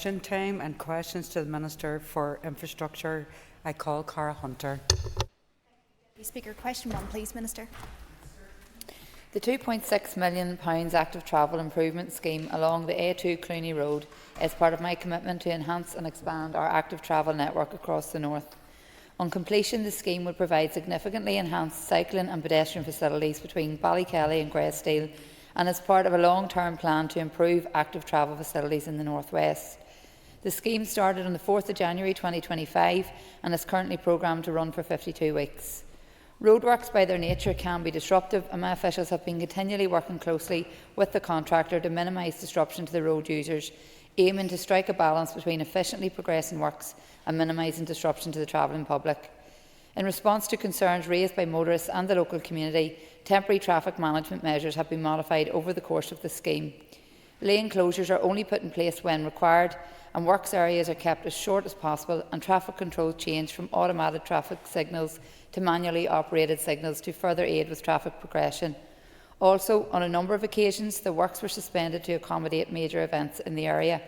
question time and questions to the Minister for Infrastructure. I call Cara Hunter. Speaker, question 1, please, Minister. The £2.6 million active travel improvement scheme along the A2 Clooney Road is part of my commitment to enhance and expand our active travel network across the north. On completion, the scheme will provide significantly enhanced cycling and pedestrian facilities between Ballykelly and Greysteel, and is part of a long-term plan to improve active travel facilities in the North West. The scheme started on the 4th of January 2025 and is currently programmed to run for 52 weeks. Roadworks by their nature can be disruptive, and my officials have been continually working closely with the contractor to minimise disruption to the road users, aiming to strike a balance between efficiently progressing works and minimising disruption to the travelling public. In response to concerns raised by motorists and the local community, temporary traffic management measures have been modified over the course of the scheme. Lane closures are only put in place when required, and works areas are kept as short as possible, and traffic control changed from automated traffic signals to manually operated signals to further aid with traffic progression. Also, on a number of occasions, the works were suspended to accommodate major events in the area.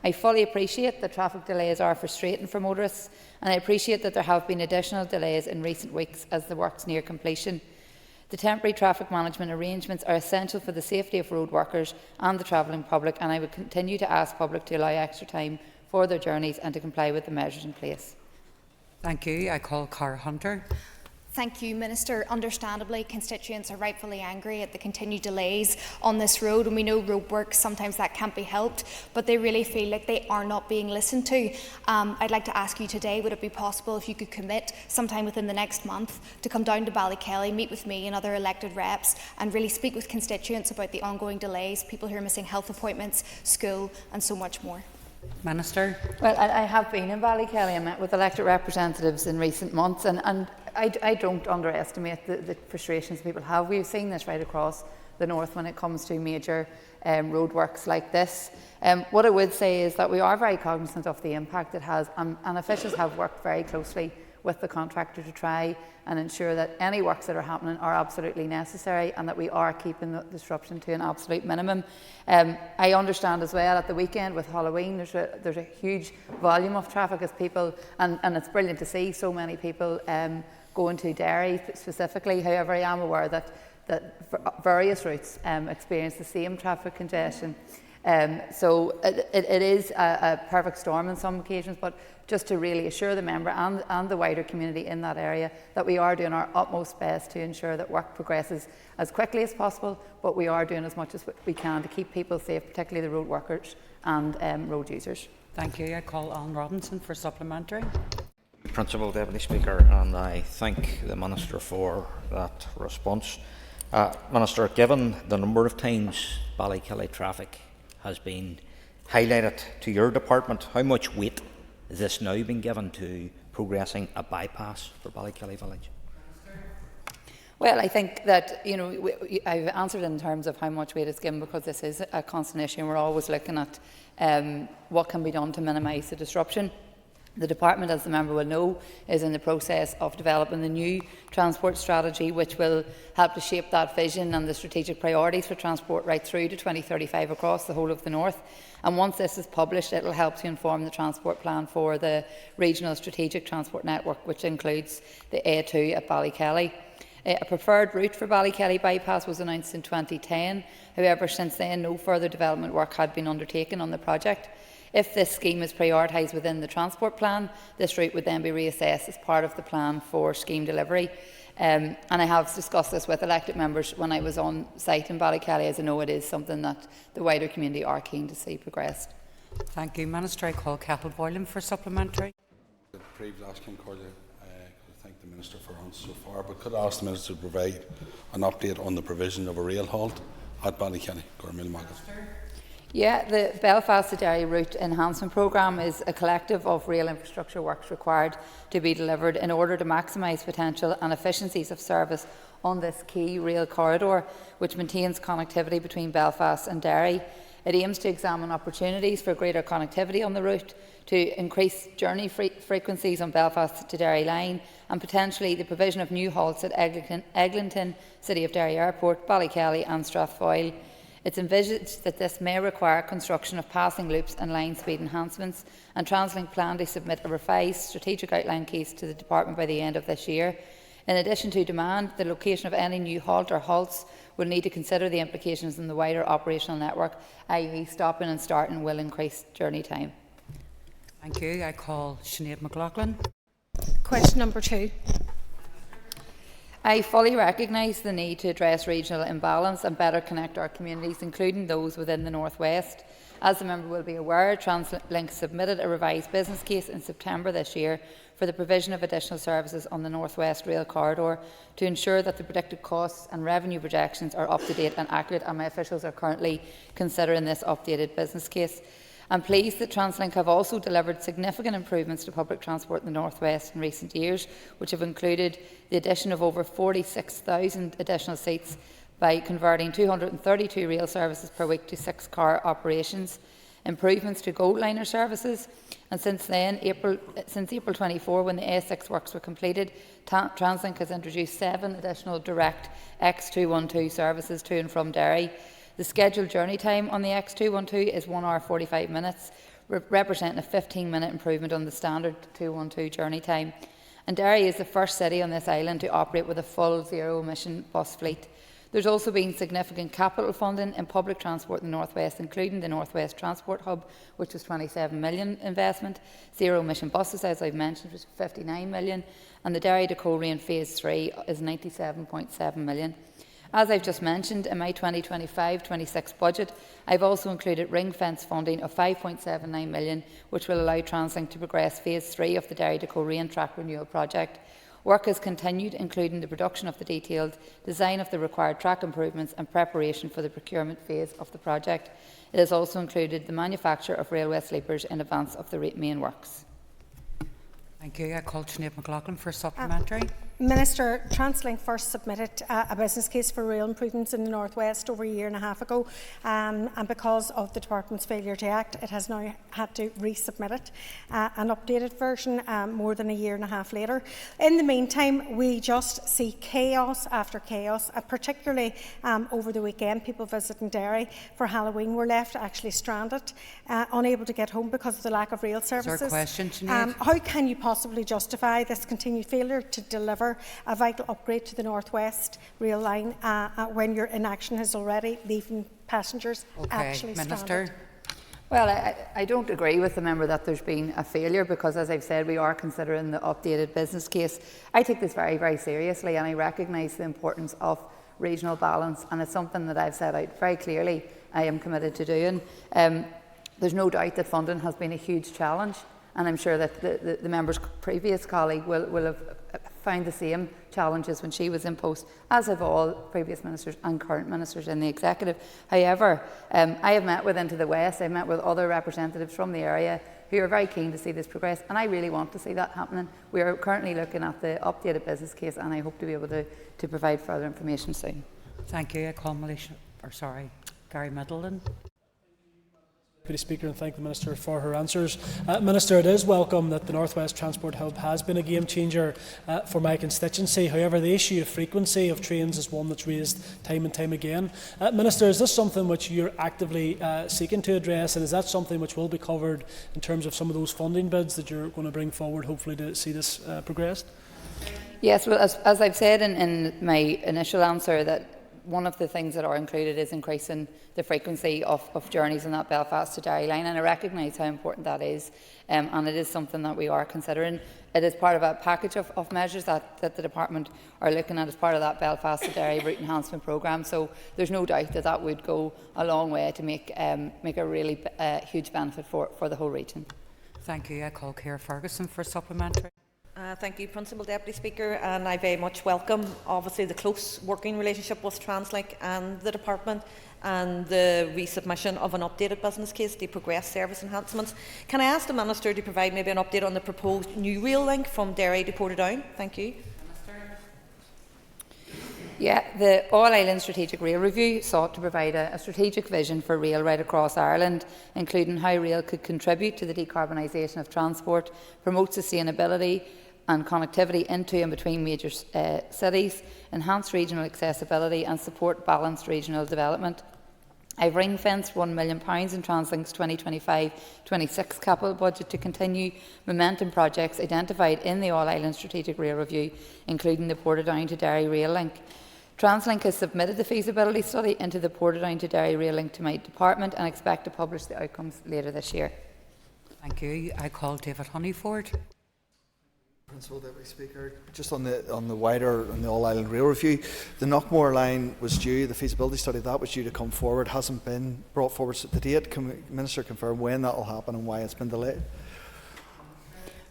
I fully appreciate that traffic delays are frustrating for motorists, and I appreciate that there have been additional delays in recent weeks as the works near completion. The temporary traffic management arrangements are essential for the safety of road workers and the travelling public, and I will continue to ask public to allow extra time for their journeys and to comply with the measures in place. Thank you. I call Cara Hunter. Thank you, Minister. Understandably, constituents are rightfully angry at the continued delays on this road, and we know roadworks, sometimes that can't be helped, but they really feel like they are not being listened to. I'd like to ask you today, would it be possible if you could commit sometime within the next month to come down to Ballykelly, meet with me and other elected reps, and really speak with constituents about the ongoing delays, people who are missing health appointments, school and so much more? Minister. Well, I have been in Ballykelly. I met with elected representatives in recent months, and I don't underestimate the frustrations people have. We've seen this right across the north when it comes to major roadworks like this. What I would say is that we are very cognizant of the impact it has, and officials have worked very closely with the contractor to try and ensure that any works that are happening are absolutely necessary and that we are keeping the disruption to an absolute minimum. I understand as well at the weekend with Halloween there's a huge volume of traffic as people, and it's brilliant to see so many people going to Derry specifically. However, I am aware that various routes experience the same traffic congestion. So it is a perfect storm on some occasions, but just to really assure the member and the wider community in that area that we are doing our utmost best to ensure that work progresses as quickly as possible, but we are doing as much as we can to keep people safe, particularly the road workers and road users. Thank you. I call Alan Robinson for supplementary. Principal Deputy Speaker, and I thank the Minister for that response. Minister, given the number of times Ballykelly traffic has been highlighted to your department, how much weight is this now being given to progressing a bypass for Ballykelly Village? Well, I think that, I've answered in terms of how much weight it's given because this is a constant issue and we're always looking at what can be done to minimise the disruption. The department, as the member will know, is in the process of developing the new transport strategy, which will help to shape that vision and the strategic priorities for transport right through to 2035 across the whole of the north. And once this is published, it will help to inform the transport plan for the regional strategic transport network, which includes the A2 at Ballykelly. A preferred route for Ballykelly bypass was announced in 2010. However, since then, no further development work had been undertaken on the project. If this scheme is prioritised within the transport plan, this route would then be reassessed as part of the plan for scheme delivery. And I have discussed this with elected members when I was on site in Ballykelly, as I know it is something that the wider community are keen to see progressed. Thank you, Minister. I call Cathal Boylan for supplementary. Asking thank the Minister for answers so far, but could I ask the Minister to provide an update on the provision of a rail halt at Ballykelly? Yeah, the Belfast to Derry Route Enhancement Programme is a collective of rail infrastructure works required to be delivered in order to maximise potential and efficiencies of service on this key rail corridor, which maintains connectivity between Belfast and Derry. It aims to examine opportunities for greater connectivity on the route, to increase journey frequencies on Belfast to Derry line, and potentially the provision of new halts at Eglinton, City of Derry Airport, Ballykelly and Strathfoyle. It's envisaged that this may require construction of passing loops and line speed enhancements, and TransLink plan to submit a revised strategic outline case to the Department by the end of this year. In addition to demand, the location of any new halt or halts will need to consider the implications in the wider operational network, i.e. stopping and starting will increase journey time. Thank you. I call Sinead McLaughlin. Question number 2. I fully recognise the need to address regional imbalance and better connect our communities, including those within the North West. As the member will be aware, TransLink submitted a revised business case in September this year for the provision of additional services on the North West Rail Corridor to ensure that the predicted costs and revenue projections are up to date and accurate, and my officials are currently considering this updated business case. I'm pleased that TransLink have also delivered significant improvements to public transport in the North West in recent years, which have included the addition of over 46,000 additional seats by converting 232 rail services per week to 6-car operations, improvements to Gold Liner services, and since April 24, when the A6 works were completed, TransLink has introduced 7 additional direct X212 services to and from Derry. The scheduled journey time on the X212 is 1 hour 45 minutes, representing a 15-minute improvement on the standard 212 journey time. And Derry is the first city on this island to operate with a full zero-emission bus fleet. There's also been significant capital funding in public transport in the North West, including the North West Transport Hub, which was 27 million investment, zero-emission buses, as I've mentioned, was 59 million, and the Derry to Coleraine Phase 3 is 97.7 million. As I've just mentioned, in my 2025-26 budget, I've also included ring-fence funding of 5.79 million, which will allow TransLink to progress Phase 3 of the Derry to Coleraine track renewal project. Work has continued, including the production of the detailed design of the required track improvements and preparation for the procurement phase of the project. It has also included the manufacture of railway sleepers in advance of the main works. Thank you. I call Sinead McLaughlin for a supplementary. Minister, TransLink first submitted a business case for rail improvements in the North West over a year and a half ago, and because of the Department's failure to act, it has now had to resubmit it, an updated version more than a year and a half later. In the meantime, we just see chaos after chaos, particularly over the weekend. People visiting Derry for Halloween were left actually stranded, unable to get home because of the lack of rail services. Is there a question, Sinead? How can you possibly justify this continued failure to deliver a vital upgrade to the North West rail line when your inaction is already leaving passengers actually Minister. stranded? Well, I don't agree with the member that there's been a failure, because, as I've said, we are considering the updated business case. I take this very, very seriously, and I recognise the importance of regional balance, and it's something that I've set out very clearly I am committed to doing. There's no doubt that funding has been a huge challenge, and I'm sure that the member's previous colleague will have found the same challenges when she was in post, as have all previous ministers and current ministers in the executive. However, I have met with Into the West, I've met with other representatives from the area who are very keen to see this progress, and I really want to see that happening. We are currently looking at the updated business case, and I hope to be able to provide further information soon. Thank you. I call Gary Middleton. Deputy Speaker, and thank the Minister for her answers. Minister, it is welcome that the North West Transport Hub has been a game changer for my constituency. However, the issue of frequency of trains is one that's raised time and time again. Minister, is this something which you're actively seeking to address, and is that something which will be covered in terms of some of those funding bids that you're going to bring forward, hopefully, to see this progressed? Yes, well, as I've said in my initial answer, that one of the things that are included is increasing the frequency of journeys on that Belfast to Derry line, and I recognise how important that is, and it is something that we are considering. It is part of a package of measures that the Department are looking at as part of that Belfast to Derry route enhancement programme, so there's no doubt that that would go a long way to make a really huge benefit for the whole region. Thank you. I call Ciara Ferguson for a supplementary. Thank you, Principal Deputy Speaker, and I very much welcome, obviously, the close working relationship with TransLink and the Department, and the resubmission of an updated business case to progress service enhancements. Can I ask the Minister to provide maybe an update on the proposed new rail link from Derry to Portadown? Thank you. Yeah, the All-Ireland Strategic Rail Review sought to provide a strategic vision for rail right across Ireland, including how rail could contribute to the decarbonisation of transport, promote sustainability and connectivity into and between major cities, enhance regional accessibility and support balanced regional development. I've ring-fenced £1 million in TransLink's 2025-26 capital budget to continue momentum projects identified in the All-Ireland Strategic Rail Review, including the Portadown to Derry Rail Link. TransLink has submitted the feasibility study into the Portadown to Derry Rail Link to my department and expect to publish the outcomes later this year. Thank you. I call David Honeyford. Principal Deputy Speaker, just on the All Ireland Rail Review, the Knockmore line was due, the feasibility study of that was due to come forward, hasn't been brought forward to date. Can the Minister confirm when that will happen and why it's been delayed?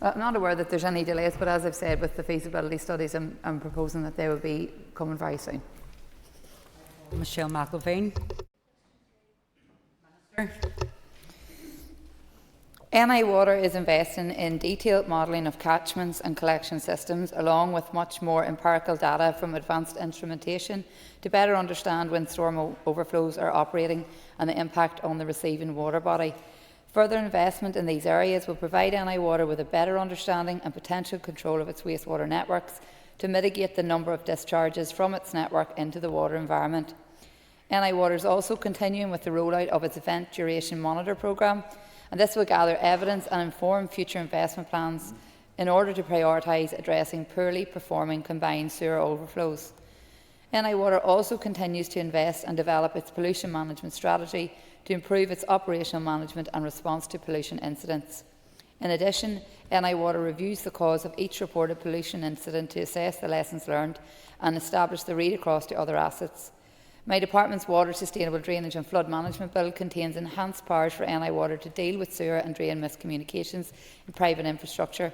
I'm not aware that there's any delays, but as I've said, with the feasibility studies, I'm proposing that they will be coming very soon. Michelle McIlvaine. Minister. NI Water is investing in detailed modelling of catchments and collection systems, along with much more empirical data from advanced instrumentation to better understand when storm overflows are operating and the impact on the receiving water body. Further investment in these areas will provide NI Water with a better understanding and potential control of its wastewater networks to mitigate the number of discharges from its network into the water environment. NI Water is also continuing with the rollout of its Event Duration Monitor programme, and this will gather evidence and inform future investment plans in order to prioritise addressing poorly performing combined sewer overflows. NI Water also continues to invest and develop its pollution management strategy to improve its operational management and response to pollution incidents. In addition, NI Water reviews the cause of each reported pollution incident to assess the lessons learned and establish the read across to other assets. My department's Water Sustainable Drainage and Flood Management Bill contains enhanced powers for NI Water to deal with sewer and drain miscommunications in private infrastructure.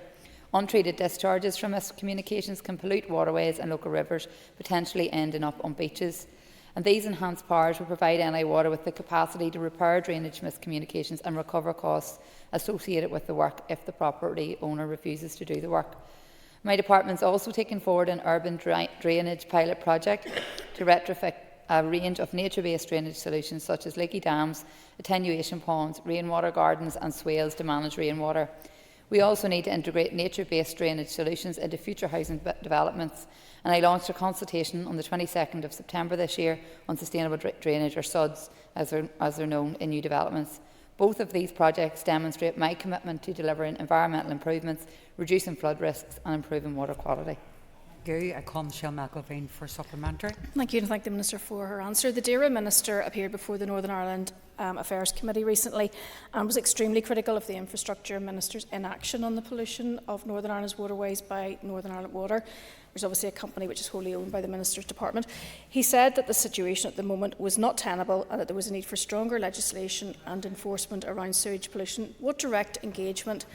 Untreated discharges from miscommunications can pollute waterways and local rivers, potentially ending up on beaches. And these enhanced powers will provide NI Water with the capacity to repair drainage miscommunications and recover costs associated with the work if the property owner refuses to do the work. My department is also taking forward an urban drainage pilot project to retrofit a range of nature-based drainage solutions such as leaky dams, attenuation ponds, rainwater gardens and swales to manage rainwater. We also need to integrate nature-based drainage solutions into future housing developments, and I launched a consultation on the 22nd of September this year on sustainable drainage, or SUDS as they're known, in new developments. Both of these projects demonstrate my commitment to delivering environmental improvements, reducing flood risks and improving water quality. Thank you. I call Michelle McIlvaine for supplementary. Thank you, and thank the Minister for her answer. The DAERA Minister appeared before the Northern Ireland Affairs Committee recently and was extremely critical of the Infrastructure Minister's inaction on the pollution of Northern Ireland's waterways by Northern Ireland Water. There's obviously a company which is wholly owned by the Minister's department. He said that the situation at the moment was not tenable and that there was a need for stronger legislation and enforcement around sewage pollution. What direct engagement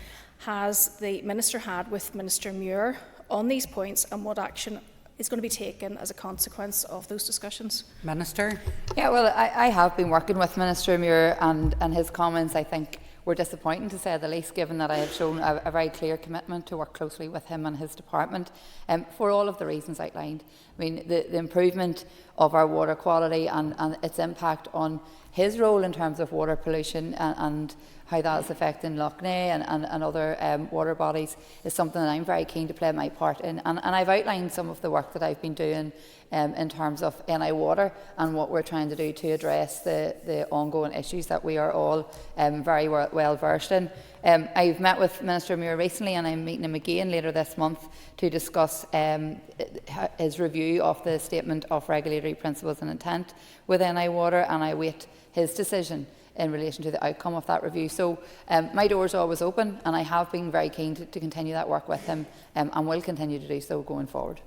has the Minister had with Minister Muir on these points, and what action is going to be taken as a consequence of those discussions? Minister. Yeah, well, I have been working with Minister Muir, and his comments, I think, were disappointing to say the least, given that I have shown a very clear commitment to work closely with him and his department for all of the reasons outlined. I mean, the improvement of our water quality and its impact on his role in terms of water pollution and how that is affecting Lough Neagh and other water bodies is something that I'm very keen to play my part in. And I've outlined some of the work that I've been doing in terms of NI Water and what we're trying to do to address the ongoing issues that we are all very well versed in. I've met with Minister Muir recently, and I'm meeting him again later this month to discuss his review of the Statement of Regulatory Principles and Intent with NI Water, and I await his decision in relation to the outcome of that review. So my doors are always open, and I have been very keen to continue that work with him and will continue to do so going forward.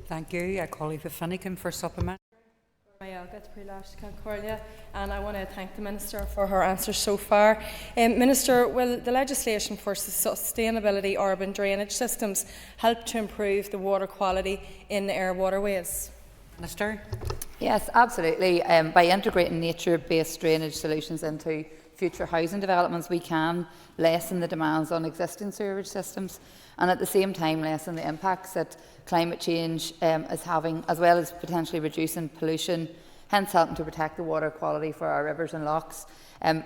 Thank you. I call Eva Finnegan for supplement. And I want to thank the Minister for her answers so far. Minister, will the legislation for sustainability urban drainage systems help to improve the water quality in our waterways? Minister. Yes, absolutely. By integrating nature-based drainage solutions into future housing developments, we can lessen the demands on existing sewerage systems and at the same time lessen the impacts that climate change is having, as well as potentially reducing pollution, hence helping to protect the water quality for our rivers and lochs.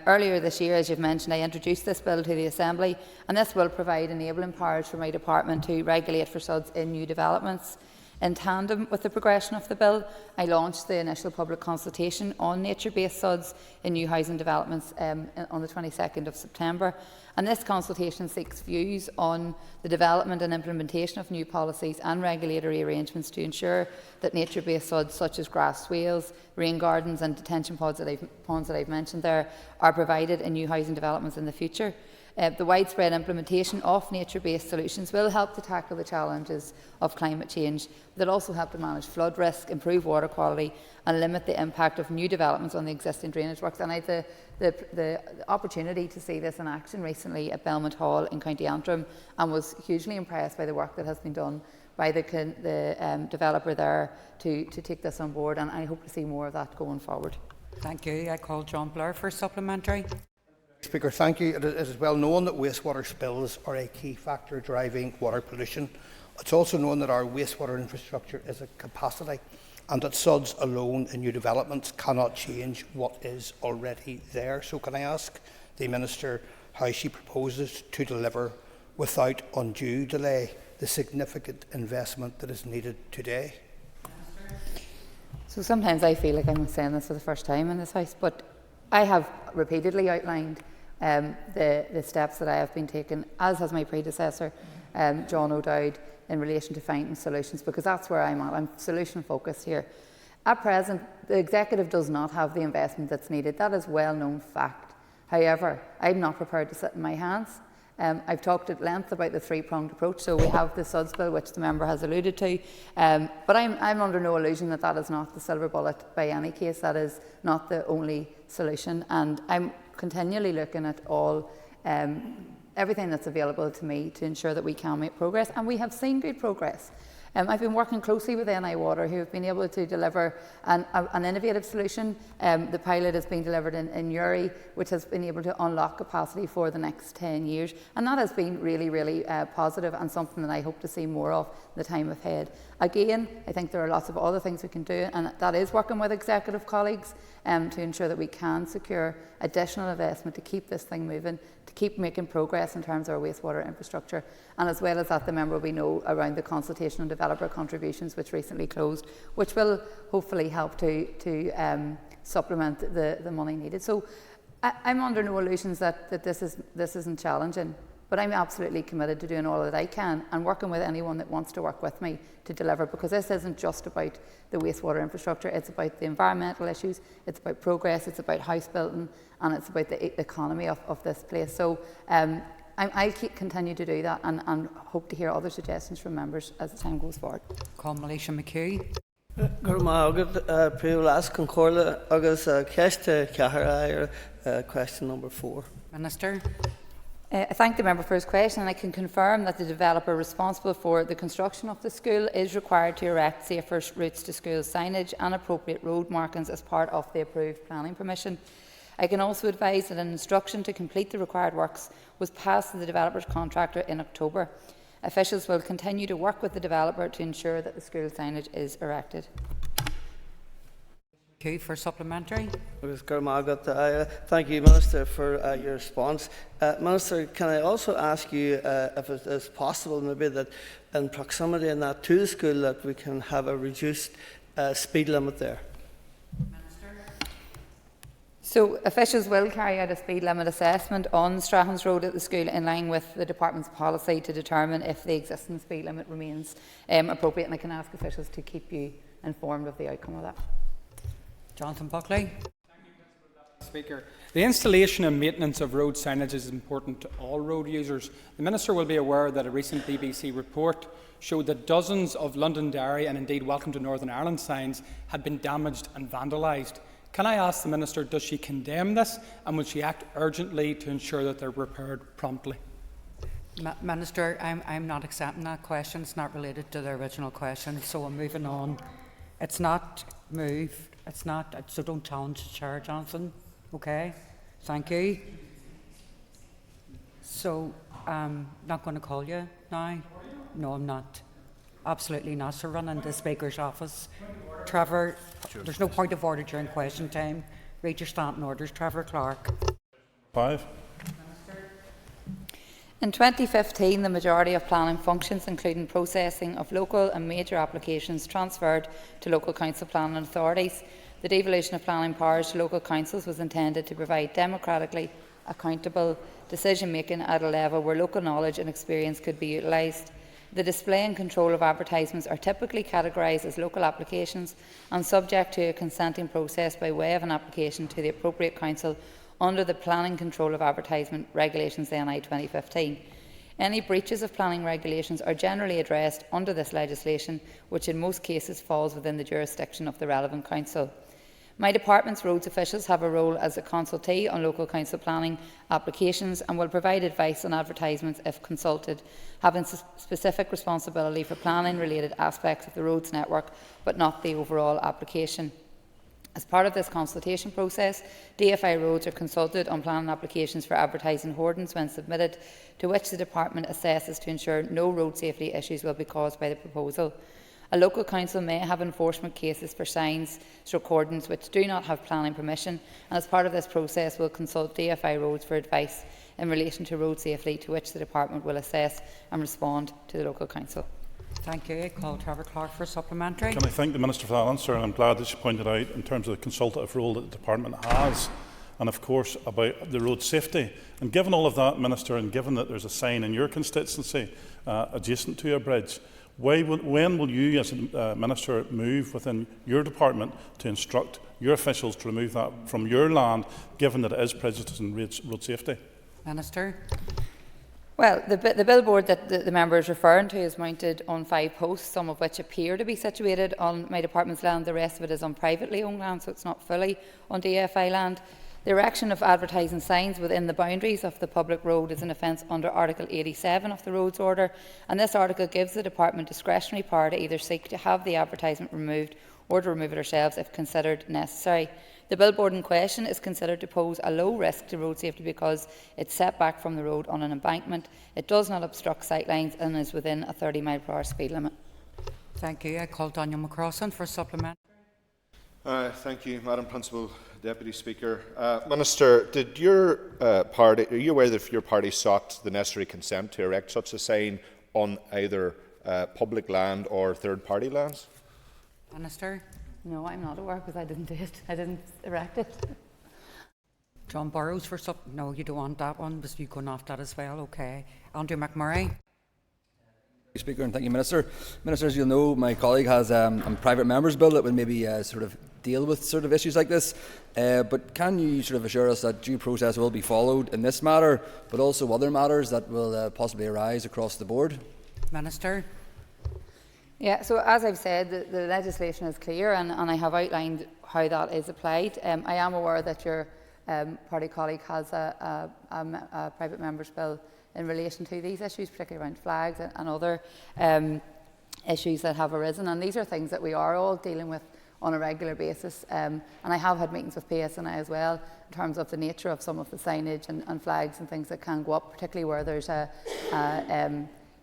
Earlier this year, as you've mentioned, I introduced this bill to the Assembly, and this will provide enabling powers for my department to regulate for SUDS in new developments. In tandem with the progression of the bill, I launched the initial public consultation on nature-based suds in new housing developments on the 22nd of September. And this consultation seeks views on the development and implementation of new policies and regulatory arrangements to ensure that nature-based suds such as grass swales, rain gardens and detention ponds that I've mentioned there are provided in new housing developments in the future. The widespread implementation of nature-based solutions will help to tackle the challenges of climate change. They'll also help to manage flood risk, improve water quality and limit the impact of new developments on the existing drainage works. And I had the opportunity to see this in action recently at Belmont Hall in County Antrim and was hugely impressed by the work that has been done by the developer there to take this on board, and I hope to see more of that going forward. Thank you. I call John Blair for supplementary. Speaker, thank you. It is well known that wastewater spills are a key factor driving water pollution. It's also known that our wastewater infrastructure is at capacity and that SUDs alone in new developments cannot change what is already there. So can I ask the Minister how she proposes to deliver without undue delay the significant investment that is needed today? So sometimes I feel like I'm saying this for the first time in this House, but I have repeatedly outlined the steps that I have been taking, as has my predecessor, John O'Dowd, in relation to finding solutions, because that's where I'm at. I'm solution focused here. At present, the Executive does not have the investment that's needed. That is well-known fact. However, I'm not prepared to sit in my hands. I've talked at length about the three-pronged approach. So we have the SUDS bill, which the member has alluded to, but I'm under no illusion that that is not the silver bullet by any case. That is not the only solution, and I'm continually looking at all everything that's available to me to ensure that we can make progress, and we have seen good progress. I've been working closely with NI Water, who have been able to deliver an innovative solution. The pilot has been delivered in Uri, which has been able to unlock capacity for the next 10 years. And that has been really, really positive and something that I hope to see more of in the time ahead. Again, I think there are lots of other things we can do, and that is working with executive colleagues to ensure that we can secure additional investment to keep this thing moving, to keep making progress in terms of our wastewater infrastructure. And as well as that, the member will be know around the consultation on developer contributions, which recently closed, which will hopefully help to supplement the money needed. So I'm under no illusions that this isn't challenging, but I'm absolutely committed to doing all that I can and working with anyone that wants to work with me to deliver, because this isn't just about the wastewater infrastructure, it's about the environmental issues, it's about progress, it's about house building, and it's about the economy of this place. So I'll continue to do that and hope to hear other suggestions from members as the time goes forward. Call Malaysia McHugh. Question number 4. Minister. I thank the member for his question, and I can confirm that the developer responsible for the construction of the school is required to erect safer routes to school signage and appropriate road markings as part of the approved planning permission. I can also advise that an instruction to complete the required works was passed to the developer's contractor in October. Officials will continue to work with the developer to ensure that the school signage is erected. For supplementary. Thank you, Minister, for your response. Minister, can I also ask you if it is possible maybe that in proximity in that to the school that we can have a reduced speed limit there? So officials will carry out a speed limit assessment on Strahans Road at the school in line with the department's policy to determine if the existing speed limit remains appropriate, and I can ask officials to keep you informed of the outcome of that. Jonathan Buckley. Speaker, the installation and maintenance of road signage is important to all road users. The Minister will be aware that a recent BBC report showed that dozens of Londonderry and indeed Welcome to Northern Ireland signs had been damaged and vandalised. Can I ask the Minister, does she condemn this, and will she act urgently to ensure that they're repaired promptly? Minister, I'm not accepting that question. It's not related to the original question, so I'm moving on. It's not moved. It's not, so don't challenge the chair, Jonathan. Okay, thank you. So, not going to call you now? No, I'm not. Absolutely not. So run into the Speaker's office. Trevor, there's no point of order during question time. Read your standing orders. Trevor Clark. 5. In 2015, the majority of planning functions, including processing of local and major applications, transferred to local council planning authorities. The devolution of planning powers to local councils was intended to provide democratically accountable decision-making at a level where local knowledge and experience could be utilised. The display and control of advertisements are typically categorised as local applications and subject to a consenting process by way of an application to the appropriate council under the Planning Control of Advertisement Regulations NI 2015. Any breaches of planning regulations are generally addressed under this legislation, which in most cases falls within the jurisdiction of the relevant council. My department's roads officials have a role as a consultee on local council planning applications and will provide advice on advertisements if consulted, having specific responsibility for planning-related aspects of the roads network, but not the overall application. As part of this consultation process, DFI roads are consulted on planning applications for advertising hoardings when submitted, to which the department assesses to ensure no road safety issues will be caused by the proposal. A local council may have enforcement cases for signs, recordings which do not have planning permission, and as part of this process will consult DFI roads for advice in relation to road safety, to which the department will assess and respond to the local council. Thank you. I call Trevor Clark for supplementary. Can I thank the Minister for that answer? And I'm glad that she pointed out in terms of the consultative role that the department has, and of course about the road safety. And given all of that, Minister, and given that there's a sign in your constituency adjacent to a bridge, when will you, as a Minister, move within your department to instruct your officials to remove that from your land, given that it is prejudicing road safety? Minister. Well, the billboard that the member is referring to is mounted on 5 posts, some of which appear to be situated on my department's land. The rest of it is on privately owned land, so it's not fully on DFI land. The erection of advertising signs within the boundaries of the public road is an offence under Article 87 of the Roads Order, and this article gives the department discretionary power to either seek to have the advertisement removed or to remove it ourselves if considered necessary. The billboard in question is considered to pose a low risk to road safety because it's set back from the road on an embankment, it does not obstruct sightlines and is within a 30-mile-per-hour speed limit. Thank you. I call Daniel McCrossan for supplement. Thank you, Madam Principal Deputy Speaker. Minister, did your party, are you aware that your party sought the necessary consent to erect such a sign on either public land or third-party lands? Minister. No, I'm not aware because I didn't do it. I didn't erect it. John Burrows for no, you don't want that one, but you going off that as well. Okay. Andrew McMurray. Speaker, and thank you, Minister. Minister, as you'll know, my colleague has a private members bill that will maybe sort of deal with sort of issues like this. But can you sort of assure us that due process will be followed in this matter, but also other matters that will possibly arise across the board? Minister. Yeah, so as I've said, the legislation is clear and I have outlined how that is applied. I am aware that your party colleague has a private member's bill in relation to these issues, particularly around flags and other issues that have arisen. And these are things that we are all dealing with on a regular basis. And I have had meetings with PSNI as well in terms of the nature of some of the signage and flags and things that can go up, particularly where there's a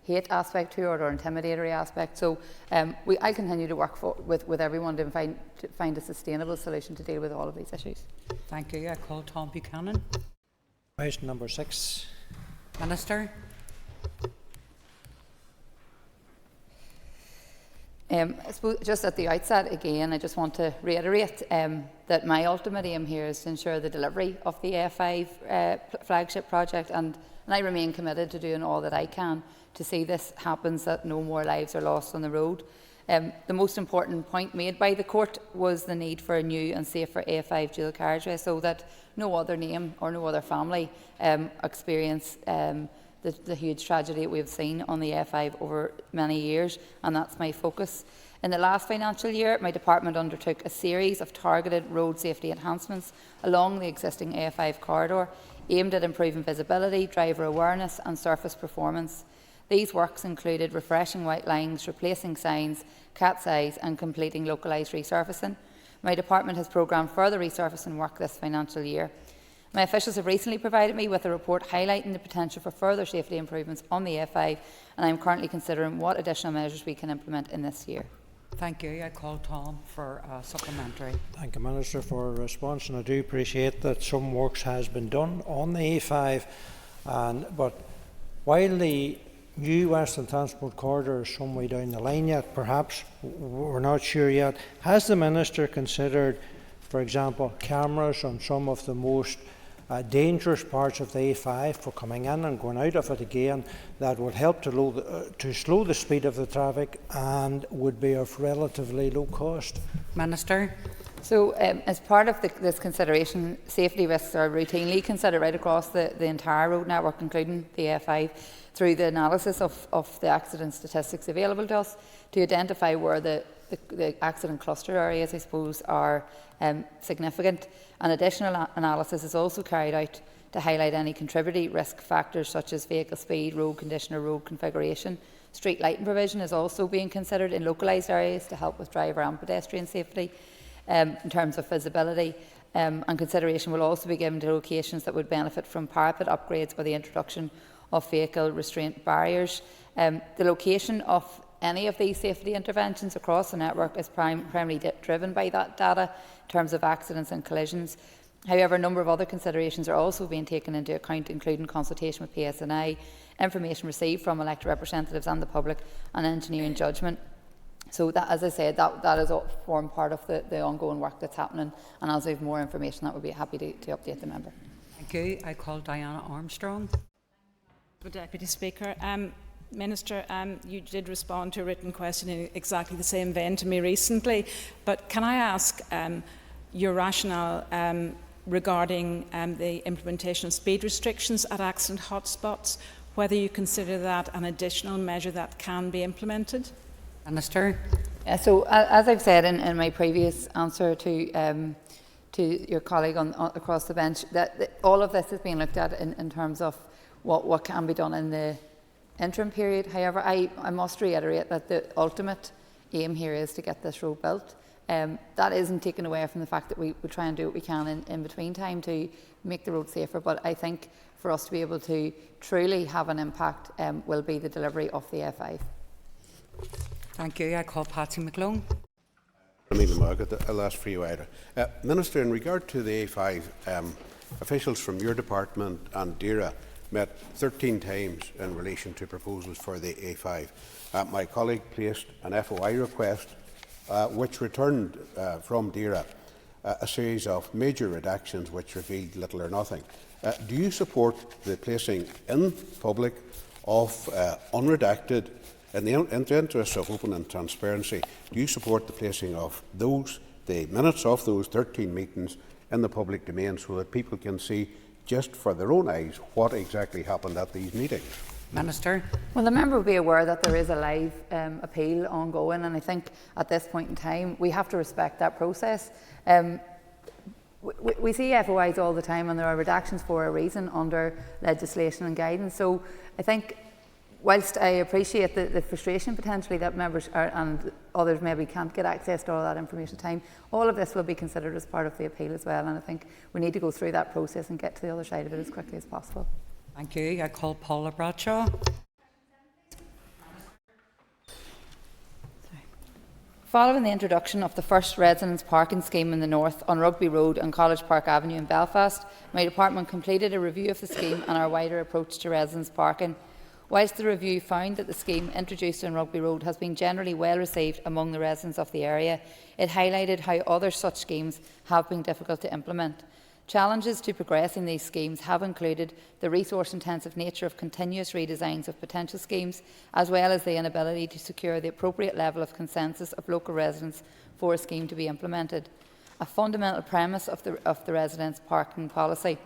hate aspect to it or intimidatory aspect. So I continue to work with everyone to find a sustainable solution to deal with all of these issues. Thank you. I call Tom Buchanan. Question number 6. Minister. I suppose just at the outset, again, I just want to reiterate that my ultimate aim here is to ensure the delivery of the A5 flagship project, and I remain committed to doing all that I can to see this happens, that no more lives are lost on the road. The most important point made by the court was the need for a new and safer A5 dual carriageway so that no other name or no other family experience the huge tragedy that we've seen on the A5 over many years, and that's my focus. In the last financial year, my department undertook a series of targeted road safety enhancements along the existing A5 corridor, aimed at improving visibility, driver awareness and surface performance. These works included refreshing white lines, replacing signs, cat's eyes and completing localised resurfacing. My department has programmed further resurfacing work this financial year. My officials have recently provided me with a report highlighting the potential for further safety improvements on the A5, and I am currently considering what additional measures we can implement in this year. Thank you. I call Tom for supplementary. Thank you, Minister, for a response, and I do appreciate that some works has been done on the A5, but while the new Western Transport Corridor is some way down the line yet, perhaps, we're not sure yet, has the Minister considered, for example, cameras on some of the most dangerous parts of the A5 for coming in and going out of it again, that would help to slow the speed of the traffic and would be of relatively low cost? Minister. So, as part of this consideration, safety risks are routinely considered right across the entire road network, including the A5, through the analysis of the accident statistics available to us to identify where the accident cluster areas, I suppose, are significant. An additional analysis is also carried out to highlight any contributory risk factors such as vehicle speed, road condition or road configuration. Street lighting provision is also being considered in localised areas to help with driver and pedestrian safety in terms of visibility. And consideration will also be given to locations that would benefit from parapet upgrades or the introduction of vehicle restraint barriers. The location of any of these safety interventions across the network is primarily driven by that data in terms of accidents and collisions. However, a number of other considerations are also being taken into account, including consultation with PSNI, information received from elected representatives and the public, and engineering judgment. So, that, as I said, that is all form part of the ongoing work that's happening, and as I have more information, that would be happy to update the member. Thank you. I call Diana Armstrong. Deputy Speaker. Minister, you did respond to a written question in exactly the same vein to me recently, but can I ask your rationale regarding the implementation of speed restrictions at accident hotspots, whether you consider that an additional measure that can be implemented? Minister. So, as I've said in my previous answer to your colleague across the bench, that all of this is being looked at in terms of what can be done in the interim period. However, I must reiterate that the ultimate aim here is to get this road built. That isn't taken away from the fact that we try and do what we can in between time to make the road safer, but I think for us to be able to truly have an impact will be the delivery of the A5. Thank you. I call Patsy McClone. I'll ask for you, Ida. Minister, in regard to the A5, officials from your department and DERA met 13 times in relation to proposals for the A5. My colleague placed an FOI request which returned from DERA a series of major redactions which revealed little or nothing. Do you support the placing in public of unredacted, in the interest of open and transparency, do you support the placing of the minutes of those 13 meetings in the public domain so that people can see just for their own eyes what exactly happened at these meetings? Minister. Well, the member will be aware that there is a live appeal ongoing, and I think at this point in time we have to respect that process. We see FOIs all the time, and there are redactions for a reason under legislation and guidance. So I think, whilst I appreciate the frustration potentially that members and others maybe can't get access to all that information at time, all of this will be considered as part of the appeal as well, and I think we need to go through that process and get to the other side of it as quickly as possible. Thank you. I call Paula Bradshaw. Following the introduction of the first residence parking scheme in the north on Rugby Road and College Park Avenue in Belfast, my department completed a review of the scheme and our wider approach to residence parking. Whilst the review found that the scheme introduced on Rugby Road has been generally well received among the residents of the area, it highlighted how other such schemes have been difficult to implement. Challenges to progressing these schemes have included the resource-intensive nature of continuous redesigns of potential schemes, as well as the inability to secure the appropriate level of consensus of local residents for a scheme to be implemented, a fundamental premise of the residents' parking policy.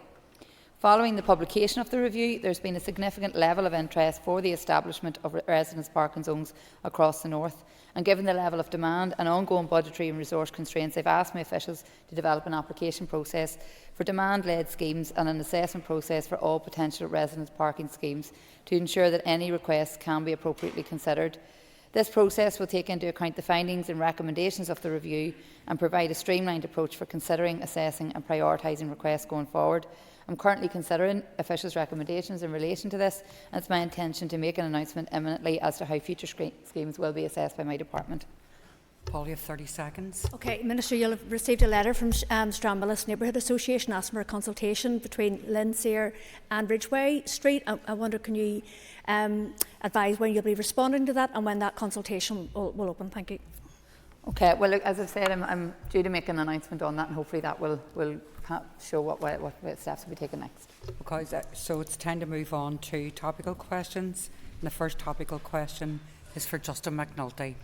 Following the publication of the review, there has been a significant level of interest for the establishment of residence parking zones across the north, and given the level of demand and ongoing budgetary and resource constraints, I've asked my officials to develop an application process for demand-led schemes and an assessment process for all potential residence parking schemes to ensure that any requests can be appropriately considered. This process will take into account the findings and recommendations of the review and provide a streamlined approach for considering, assessing and prioritising requests going forward. I'm currently considering officials' recommendations in relation to this, and it's my intention to make an announcement imminently as to how future schemes will be assessed by my department. Paul, you have 30 seconds. Okay, Minister, you'll have received a letter from Stramballis Neighbourhood Association asking for a consultation between Linseer and Ridgeway Street. I wonder, can you advise when you'll be responding to that and when that consultation will open? Thank you. Okay, well, look, as I've said, I'm due to make an announcement on that, and hopefully that will show what steps will be taken next. Okay, so it's time to move on to topical questions. And the first topical question is for Justin McNulty.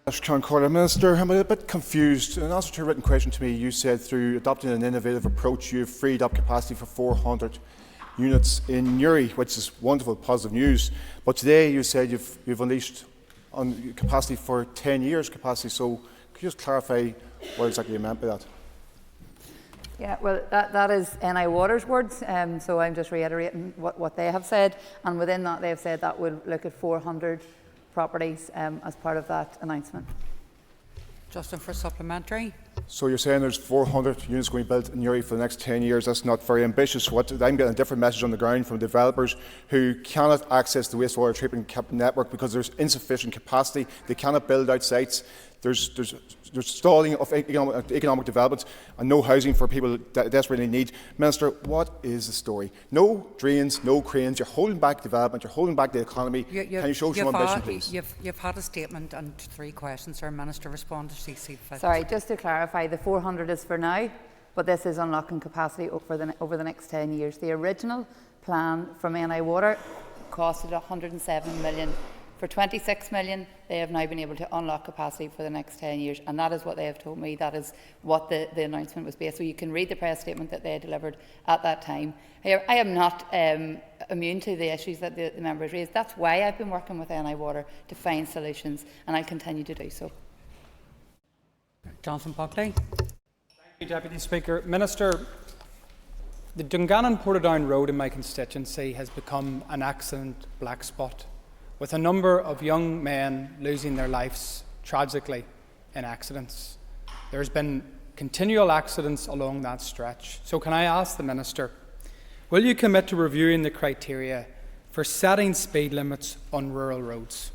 Minister, I'm a bit confused. In answer to a written question to me, you said through adopting an innovative approach, you've freed up capacity for 400 units in Newry, which is wonderful, positive news. But today you said you've unleashed on capacity for 10 years capacity. So could you just clarify what exactly you meant by that? Yeah, well, that is NI Water's words, so I'm just reiterating what they have said. And within that, they have said that we'll look at 400 properties as part of that announcement. Justin, for supplementary. So you're saying there's 400 units going to be built in Newry for the next 10 years. That's not very ambitious. I'm getting a different message on the ground from developers who cannot access the wastewater treatment network because there's insufficient capacity. They cannot build out sites. There's stalling of economic development and no housing for people that desperately need. Minister, what is the story? No drains, no cranes. You're holding back development. You're holding back the economy. Can you show some ambition, please? You've had a statement and 3 questions. Sir, Minister, respond to CC. Sorry, just to clarify, the 400 is for now, but this is unlocking capacity over the next 10 years. The original plan from NI Water costed 107 million. For 26 million, they have now been able to unlock capacity for the next 10 years, and that is what they have told me. That is what the announcement was based. So you can read the press statement that they delivered at that time. However, I am not immune to the issues that the members raised. That's why I've been working with NI Water to find solutions, and I'll continue to do so. Jonathan Buckley. Thank you, Deputy Speaker. Minister, the Dungannon-Portadown Road in my constituency has become an accident black spot, with a number of young men losing their lives tragically in accidents. There's been continual accidents along that stretch. So can I ask the Minister, will you commit to reviewing the criteria for setting speed limits on rural roads?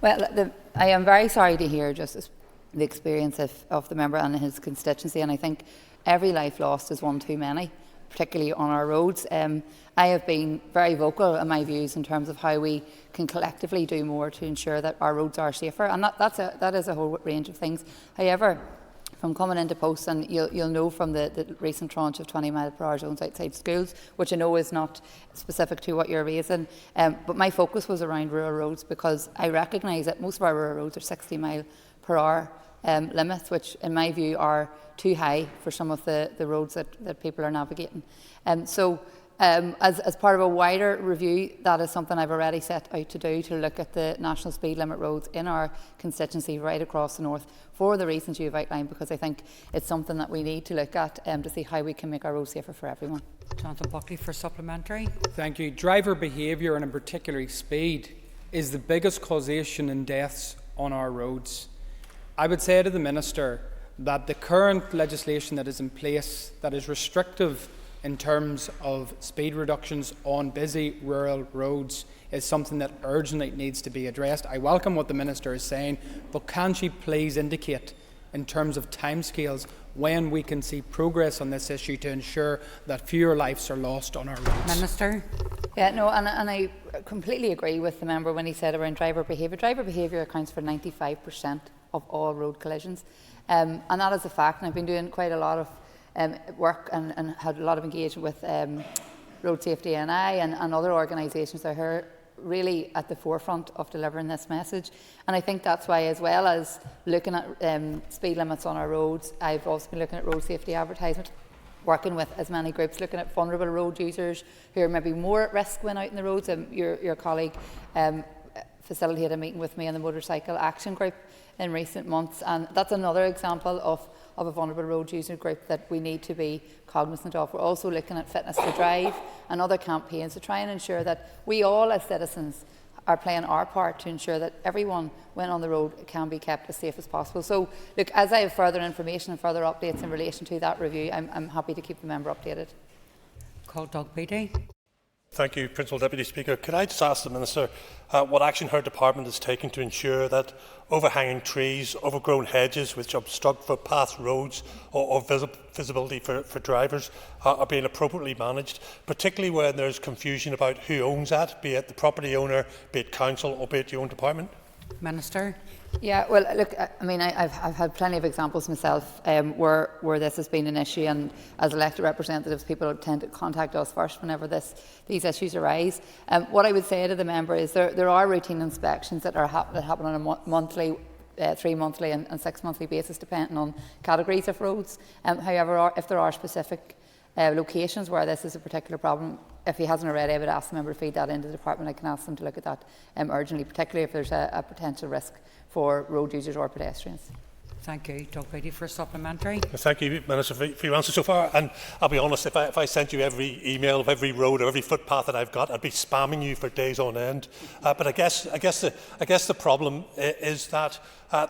Well, I am very sorry to hear just the experience of the member and his constituency, and I think every life lost is one too many, particularly on our roads. I have been very vocal in my views in terms of how we can collectively do more to ensure that our roads are safer, and that is a whole range of things. However, from coming into post, and you'll know from the recent tranche of 20-mile-per-hour zones outside schools, which I know is not specific to what you're raising, but my focus was around rural roads because I recognise that most of our rural roads are 60-mile-per-hour limits, which in my view are too high for some of the roads that people are navigating. As part of a wider review, that is something I've already set out to do, to look at the national speed limit roads in our constituency right across the north for the reasons you've outlined, because I think it's something that we need to look at to see how we can make our roads safer for everyone. Jonathan Buckley for supplementary. Thank you. Driver behaviour, and in particular speed, is the biggest causation in deaths on our roads. I would say to the Minister that the current legislation that is in place that is restrictive in terms of speed reductions on busy rural roads is something that urgently needs to be addressed. I welcome what the Minister is saying, but can she please indicate in terms of timescales when we can see progress on this issue to ensure that fewer lives are lost on our roads? Minister. Yeah, no, and I completely agree with the member when he said around driver behaviour. Driver behaviour accounts for 95% of all road collisions, and that is a fact. And I've been doing quite a lot of work and had a lot of engagement with Road Safety NI and other organisations that are really at the forefront of delivering this message. And I think that's why, as well as looking at speed limits on our roads, I've also been looking at road safety advertisement, working with as many groups, looking at vulnerable road users who are maybe more at risk when out in the roads. Your colleague facilitated a meeting with me on the Motorcycle Action Group in recent months, and that's another example of a vulnerable road user group that we need to be cognisant of. We're also looking at Fitness to Drive and other campaigns to try and ensure that we all as citizens are playing our part to ensure that everyone when on the road can be kept as safe as possible. So look, as I have further information and further updates in relation to that review, I'm happy to keep the member updated. Call Doug Beattie. Thank you, Principal Deputy Speaker. Could I just ask the Minister what action her department is taking to ensure that overhanging trees, overgrown hedges which obstruct footpaths, roads or visibility for drivers are being appropriately managed, particularly when there is confusion about who owns that, be it the property owner, be it council or be it your own department? Minister. Yeah, well, look, I mean, I've had plenty of examples myself where this has been an issue, and as elected representatives, people tend to contact us first whenever these issues arise. What I would say to the member is there are routine inspections that happen on a monthly, 3 monthly and 6 monthly basis, depending on categories of roads. However, if there are specific locations where this is a particular problem, if he hasn't already, I would ask the member to feed that into the department. I can ask them to look at that urgently, particularly if there's a potential risk for road users or pedestrians. Thank you. Doug Beattie for supplementary. Thank you, Minister, for your answer so far. And I'll be honest, if I sent you every email of every road or every footpath that I've got, I'd be spamming you for days on end. But I guess the problem is that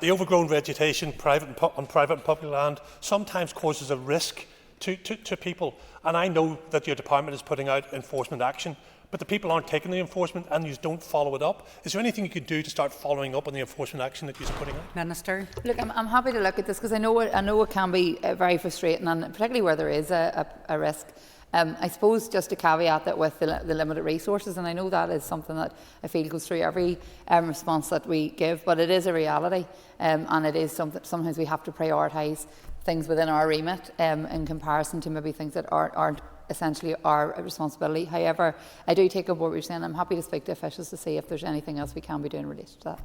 the overgrown vegetation on private and public land sometimes causes a risk to people. And I know that your department is putting out enforcement action, but the people aren't taking the enforcement and you don't follow it up. Is there anything you could do to start following up on the enforcement action that you're putting out? Minister. Look, I'm happy to look at this because I know it can be very frustrating, and particularly where there is a risk. I suppose just to caveat that with the limited resources, and I know that is something that I feel goes through every response that we give, but it is a reality, and it is something sometimes we have to prioritise things within our remit in comparison to maybe things that aren't essentially our responsibility. However, I do take on board what you're saying. I'm happy to speak to officials to see if there's anything else we can be doing in relation to that.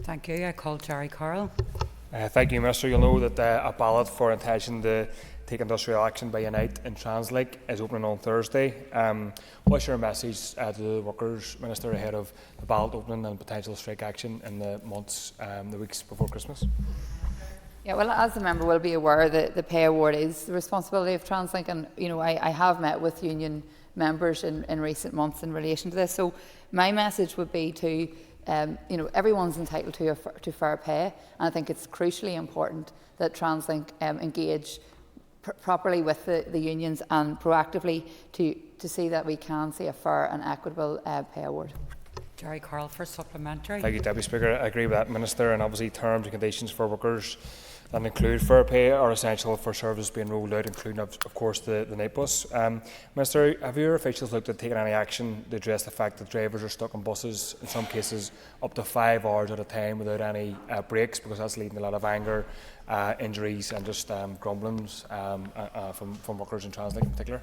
Thank you. I call Jerry Carroll. Thank you, Minister. You'll know that a ballot for intention to take industrial action by Unite in Translink is opening on Thursday. What's your message to the workers, Minister, ahead of the ballot opening and potential strike action in the months, the weeks before Christmas? Yeah, well, as the member will be aware, the pay award is the responsibility of Translink, and I have met with union members in recent months in relation to this. So my message would be to everyone's entitled to fair pay, and I think it's crucially important that Translink engage properly with the unions and proactively to see that we can see a fair and equitable pay award. Jerry Carroll for supplementary. Thank you, Deputy Speaker. I agree with that, Minister, and obviously terms and conditions for workers that include fair pay are essential for services being rolled out, including, of course, the night bus. Minister, have your officials looked at taking any action to address the fact that drivers are stuck on buses, in some cases up to 5 hours at a time without any breaks, because that's leading to a lot of anger, injuries and just grumblings from workers in Translink in particular?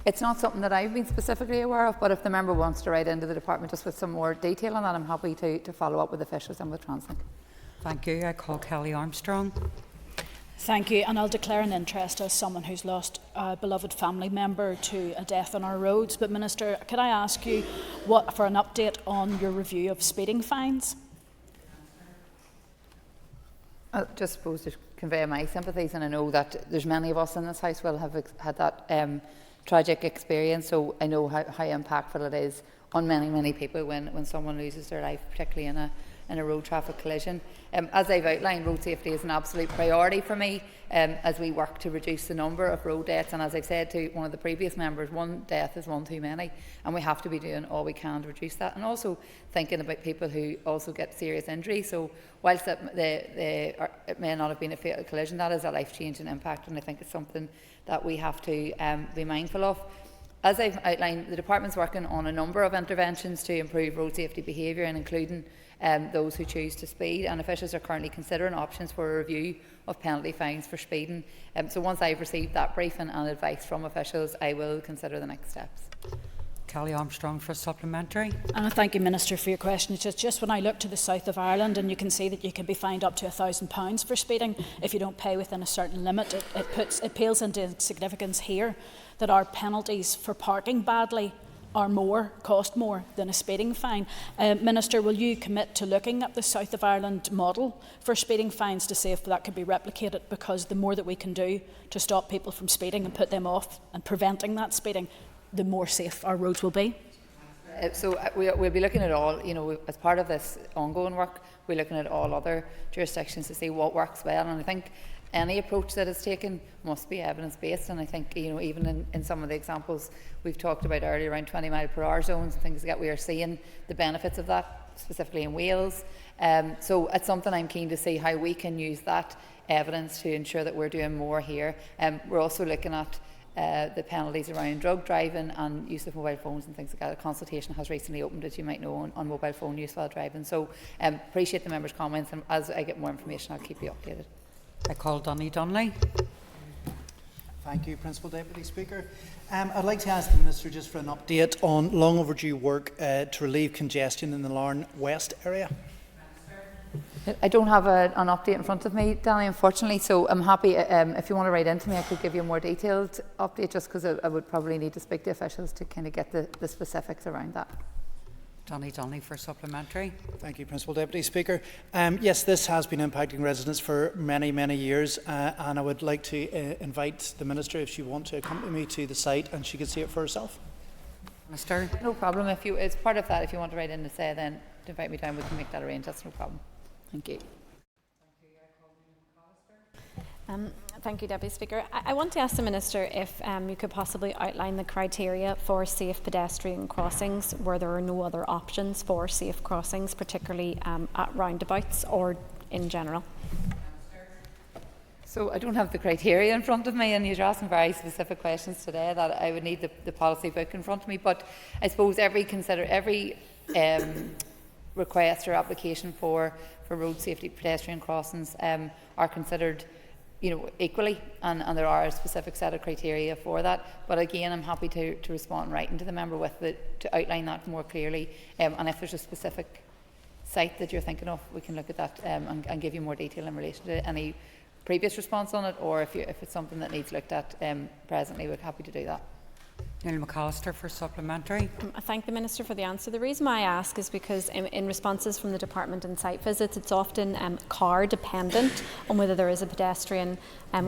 It's not something that I've been specifically aware of, but if the member wants to write into the department just with some more detail on that, I'm happy to follow up with officials and with Translink. Thank you. I call Kelly Armstrong. Thank you, and I'll declare an interest as someone who's lost a beloved family member to a death on our roads. But Minister, could I ask you for an update on your review of speeding fines? I just suppose to convey my sympathies, and I know that there's many of us in this House will have had that tragic experience, so I know how impactful it is on many people when someone loses their life, particularly in a road traffic collision. As I've outlined, road safety is an absolute priority for me as we work to reduce the number of road deaths, and as I've said to one of the previous members, one death is one too many, and we have to be doing all we can to reduce that, and also thinking about people who also get serious injury. So whilst it may not have been a fatal collision, that is a life-changing impact, and I think it's something that we have to be mindful of. As I've outlined, the Department's working on a number of interventions to improve road safety behaviour, and including those who choose to speed, and officials are currently considering options for a review of penalty fines for speeding. So once I've received that briefing and advice from officials, I will consider the next steps. Kelly Armstrong for supplementary. And I thank you, Minister, for your question. It's just when I look to the south of Ireland, and you can see that you can be fined up to £1,000 for speeding if you don't pay within a certain limit. It pales into significance here that our penalties for parking badly cost more than a speeding fine. Minister, will you commit to looking at the South of Ireland model for speeding fines to see if that could be replicated? Because the more that we can do to stop people from speeding and put them off and preventing that speeding, the more safe our roads will be. We'll be looking at all, as part of this ongoing work, we're looking at all other jurisdictions to see what works well, and I think any approach that is taken must be evidence-based, and I think, you know, even in some of the examples we've talked about earlier around 20-mile-per-hour zones and things like that, we are seeing the benefits of that, specifically in Wales. So it's something I'm keen to see how we can use that evidence to ensure that we're doing more here. We're also looking at the penalties around drug driving and use of mobile phones and things like that. A consultation has recently opened, as you might know, on mobile phone use while driving. So appreciate the members' comments, and as I get more information I'll keep you updated. I call Donny Donnelly. Thank you, Principal Deputy Speaker. I'd like to ask the Minister just for an update on long overdue work to relieve congestion in the Larne West area. I don't have an update in front of me, Danny, unfortunately, so I'm happy, if you want to write into me, I could give you a more detailed update, just because I would probably need to speak to officials to kind of get the specifics around that. Donny Donnelly for supplementary. Thank you, Principal Deputy Speaker. Yes, this has been impacting residents for many, many years, and I would like to invite the Minister, if she wants to accompany me to the site and she can see it for herself. Minister? No problem. If you, it's part of that, if you want to write in to say then to invite me down, we can make that arrange. That's no problem. Thank you. Thank you, Deputy Speaker. I want to ask the Minister if you could possibly outline the criteria for safe pedestrian crossings where there are no other options for safe crossings, particularly at roundabouts or in general. So I don't have the criteria in front of me, and you're asking very specific questions today that I would need the policy book in front of me. But I suppose every request or application for road safety pedestrian crossings are considered, you know, equally, and there are a specific set of criteria for that. But again, I'm happy to respond in writing to the member with to outline that more clearly. And if there's a specific site that you're thinking of, we can look at that and give you more detail in relation to any previous response on it, or if it's something that needs looked at presently, we're happy to do that. Neil McAllister for supplementary. I thank the Minister for the answer. The reason why I ask is because in responses from the Department and site visits, it's often car dependent on whether there is a pedestrian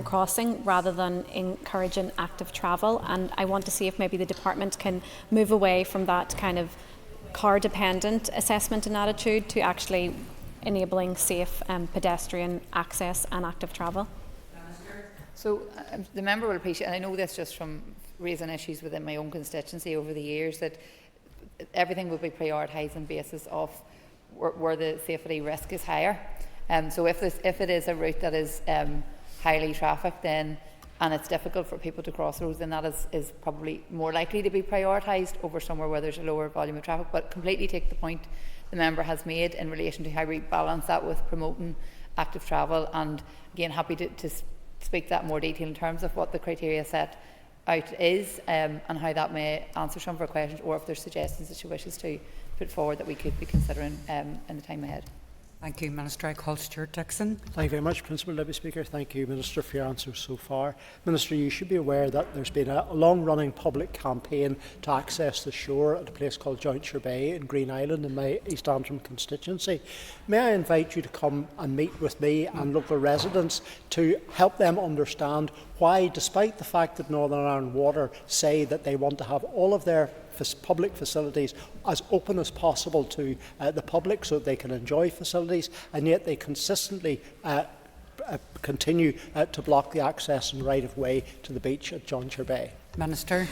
crossing rather than encouraging active travel, and I want to see if maybe the Department can move away from that kind of car dependent assessment and attitude to actually enabling safe pedestrian access and active travel. So the member will appreciate, and I know this just from raising issues within my own constituency over the years, that everything will be prioritised on basis of where the safety risk is higher. So if it is a route that is highly trafficked, then and it's difficult for people to cross roads, then that is probably more likely to be prioritised over somewhere where there's a lower volume of traffic. But completely take the point the member has made in relation to how we balance that with promoting active travel, and again happy to speak that in more detail in terms of what the criteria set out is, and how that may answer some of her questions, or if there's suggestions that she wishes to put forward that we could be considering in the time ahead. Thank you, Minister. I call Stuart Dixon. Thank you very much, Principal Deputy Speaker. Thank you, Minister, for your answers so far. Minister, you should be aware that there's been a long-running public campaign to access the shore at a place called Jointure Bay in Green Island in my East Antrim constituency. May I invite you to come and meet with me and local residents to help them understand why, despite the fact that Northern Ireland Water say that they want to have all of their public facilities as open as possible to the public so that they can enjoy facilities, and yet they consistently continue to block the access and right of way to the beach at Jointure Bay. Minister.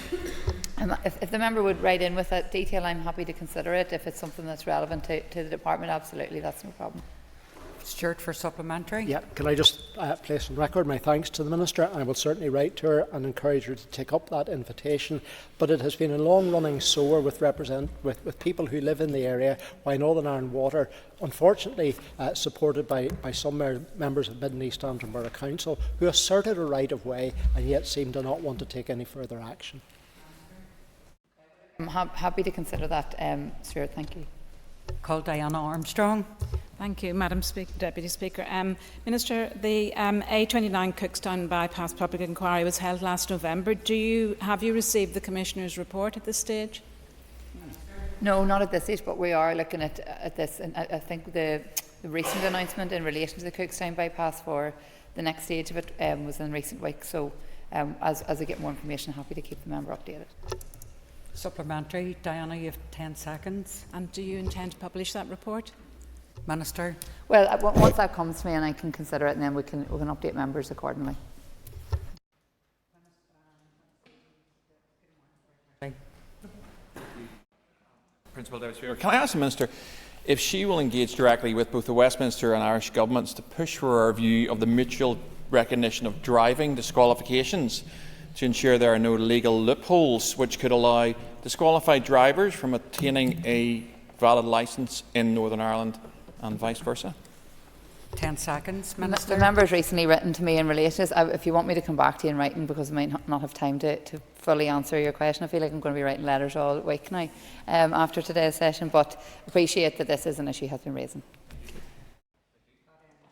If the member would write in with that detail, I'm happy to consider it. If it's something that's relevant to the department, absolutely, that's no problem. Stuart for supplementary. Yeah, can I just place on record my thanks to the Minister? I will certainly write to her and encourage her to take up that invitation. But it has been a long-running sore with people who live in the area why Northern Ireland Water, unfortunately supported by some members of Mid and East Antrim Borough Council, who asserted a right of way and yet seem to not want to take any further action. I'm happy to consider that, Stuart. Thank you. Call Diana Armstrong. Thank you, Madam Deputy Speaker. Minister, the A29 Cookstown bypass public inquiry was held last November. Have you received the Commissioner's report at this stage? No, not at this stage, but we are looking at this. And I think the recent announcement in relation to the Cookstown bypass for the next stage of it was in recent weeks. So as I get more information, happy to keep the member updated. Supplementary. Diana, you have 10 seconds. And do you intend to publish that report? Minister? Well, once that comes to me and I can consider it, and then we can update members accordingly. Principal Deputy Speaker, can I ask the Minister if she will engage directly with both the Westminster and Irish governments to push for a review of the mutual recognition of driving disqualifications to ensure there are no legal loopholes which could allow disqualified drivers from obtaining a valid licence in Northern Ireland and vice versa? 10 seconds, Minister. The member has recently written to me in relation to this. If you want me to come back to you in writing, because I might not have time to fully answer your question. I feel like I'm going to be writing letters all week now after today's session, but appreciate that this is an issue has been raised.